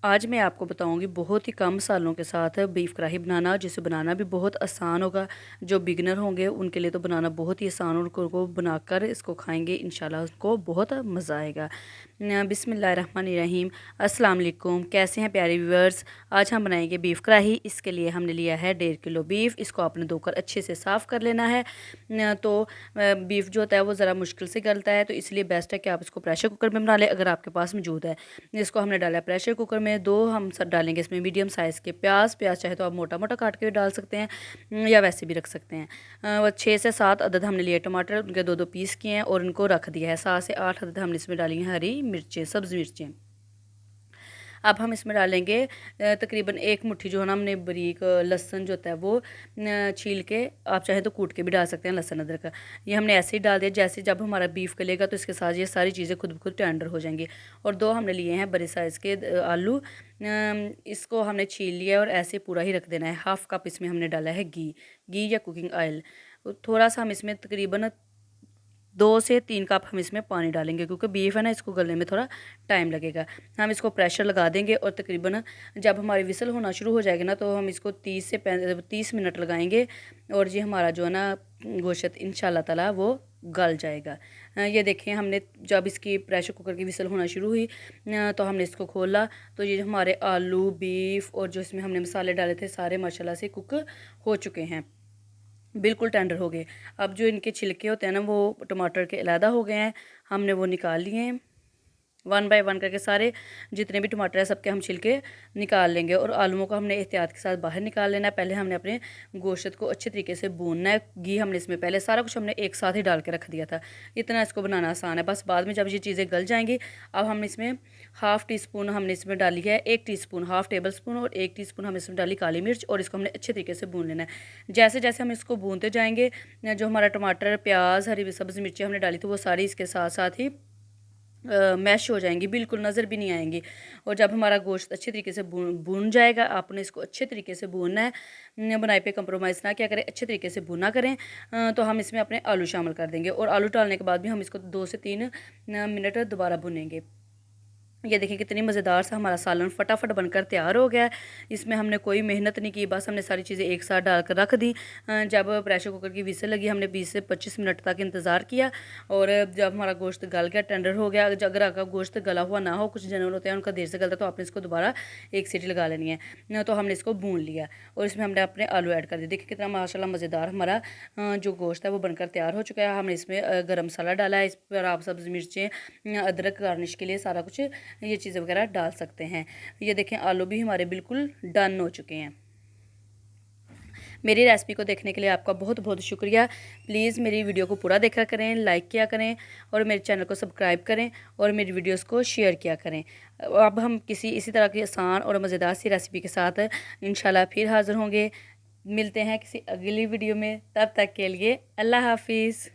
आज मैं आपको बताऊंगी बहुत ही कम मसालों के साथ बीफ कढ़ाई बनाना, जिसे बनाना भी बहुत आसान होगा। जो बिगनर होंगे उनके लिए तो बनाना बहुत ही आसान, उनको बनाकर इसको खाएंगे इंशाल्लाह उनको बहुत मज़ा आएगा। बिस्मिल्लाहिर्रहमानिर्रहीम। अस्सलाम वालेकुम, कैसे हैं प्यारे व्यूअर्स। आज हम बनाएंगे बीफ कढ़ाई। इसके लिए हमने लिया है 1.5 किलो बीफ। इसको आपने धोकर अच्छे से साफ़ कर लेना है। तो बीफ जो होता है वो ज़रा मुश्किल से गलता है, तो इसलिए बेस्ट है कि आप इसको प्रेशर कुकर में बना लें अगर आपके पास मौजूद है। इसको हमने डाला प्रेशर कुकर में। दो हम सब डालेंगे इसमें मीडियम साइज़ के प्याज। चाहे तो आप मोटा मोटा काट के भी डाल सकते हैं, या वैसे भी रख सकते हैं। 6 से 7 अदद हमने लिए टमाटर, उनके 2-2 पीस किए हैं और इनको रख दिया है। 7 से 8 अदद हमने इसमें डाली हैं हरी मिर्चें, सब्ज़ मिर्चें। अब हम इसमें डालेंगे तकरीबन 1 मुट्ठी जो है ना, हमने बारीक लहसुन जो होता है वो छील के, आप चाहें तो कूट के भी डाल सकते हैं लहसुन अदरक। ये हमने ऐसे ही डाल दिया। जैसे जब हमारा बीफ गलेगा तो इसके साथ ये सारी चीज़ें खुद ब खुद टेंडर हो जाएंगी। और 2 हमने लिए हैं बड़े साइज़ के आलू। इसको हमने छील लिया और ऐसे पूरा ही रख देना है। हाफ़ कप इसमें हमने डाला है घी या कुकिंग ऑयल। थोड़ा सा हम इसमें तकरीबन 2 से 3 कप हम इसमें पानी डालेंगे, क्योंकि बीफ है ना, इसको गलने में थोड़ा टाइम लगेगा। हम इसको प्रेशर लगा देंगे और तकरीबन जब हमारी विसल होना शुरू हो जाएगी ना, तो हम इसको 30 मिनट लगाएंगे और ये हमारा जो है ना गोश्त इंशाल्लाह ताला वो गल जाएगा। ये देखें, हमने जब इसकी प्रेशर कुकर की विसल होना शुरू हुई तो हमने इसको खोला, तो ये हमारे आलू, बीफ और जो इसमें हमने मसाले डाले थे सारे माशाल्लाह से कुक हो चुके हैं, बिल्कुल टेंडर हो गए। अब जो इनके छिलके होते हैं ना वो टमाटर के अलहदा हो गए हैं, हमने वो निकाल लिए हैं। 1 बाय 1 करके सारे जितने भी टमाटर है सबके हम छिलके निकाल लेंगे। और आलूओं को हमने एहतियात के साथ बाहर निकाल लेना है। पहले हमने अपने गोश्त को अच्छे तरीके से भूनना है। घी हमने इसमें पहले सारा कुछ हमने एक साथ ही डाल के रख दिया था। इतना इसको बनाना आसान है, बस बाद में जब ये चीज़ें गल जाएंगी। अब हम इसमें हाफ़ टी स्पून हमने इसमें डाली है, 1 टीस्पून, हाफ़ टेबल स्पून और 1 टीस्पून हम इसमें डाली काली मिर्च, और इसको हमने अच्छे तरीके से भून लेना है। जैसे जैसे हम इसको भूनते जाएंगे, जो हमारा टमाटर, प्याज, हरी सब्ज़ मिर्ची हमने डाली थी वो सारी इसके साथ साथ ही मैश हो जाएंगी, बिल्कुल नज़र भी नहीं आएंगी। और जब हमारा गोश्त अच्छे तरीके से भून जाएगा, आपने इसको अच्छे तरीके से भूनना है, बुनाई पे कंप्रोमाइज़ ना क्या करें, अच्छे तरीके से भुना करें। तो हम इसमें अपने आलू शामिल कर देंगे और आलू डालने के बाद भी हम इसको 2 से 3 मिनट दोबारा भुनेंगे। ये देखिए कितनी मज़ेदार सा हमारा सालन फटाफट बनकर तैयार हो गया है। इसमें हमने कोई मेहनत नहीं की, बस हमने सारी चीज़ें एक साथ डालकर रख दी। जब प्रेशर कुकर की विसल लगी, हमने 20 से 25 मिनट तक इंतज़ार किया। और जब हमारा गोश्त गल गया, टेंडर हो गया, अगर आपका गोश्त गला हुआ ना हो, कुछ जानवर होते हैं उनका देर से गलता, तो आपने इसको दोबारा एक सीटी लगा लेनी है। तो हमने इसको भून लिया और इसमें हमने अपने आलू ऐड कर दिए। देखिए कितना माशाल्लाह मज़ेदार हमारा जो गोश्त है वो बनकर तैयार हो चुका है। हमने इसमें गर्म मसाला डाला है, इस पर आप सब्ज़ मिर्चें, अदरक गार्निश के लिए सारा कुछ ये चीज़ें वगैरह डाल सकते हैं। ये देखें आलू भी हमारे बिल्कुल डन हो चुके हैं। मेरी रेसिपी को देखने के लिए आपका बहुत बहुत शुक्रिया। प्लीज़ मेरी वीडियो को पूरा देखा करें, लाइक किया करें और मेरे चैनल को सब्सक्राइब करें और मेरी वीडियोस को शेयर किया करें। अब हम किसी इसी तरह की आसान और मज़ेदार सी रेसिपी के साथ इंशाल्लाह फिर हाज़िर होंगे। मिलते हैं किसी अगली वीडियो में, तब तक के लिए अल्लाह हाफिज़।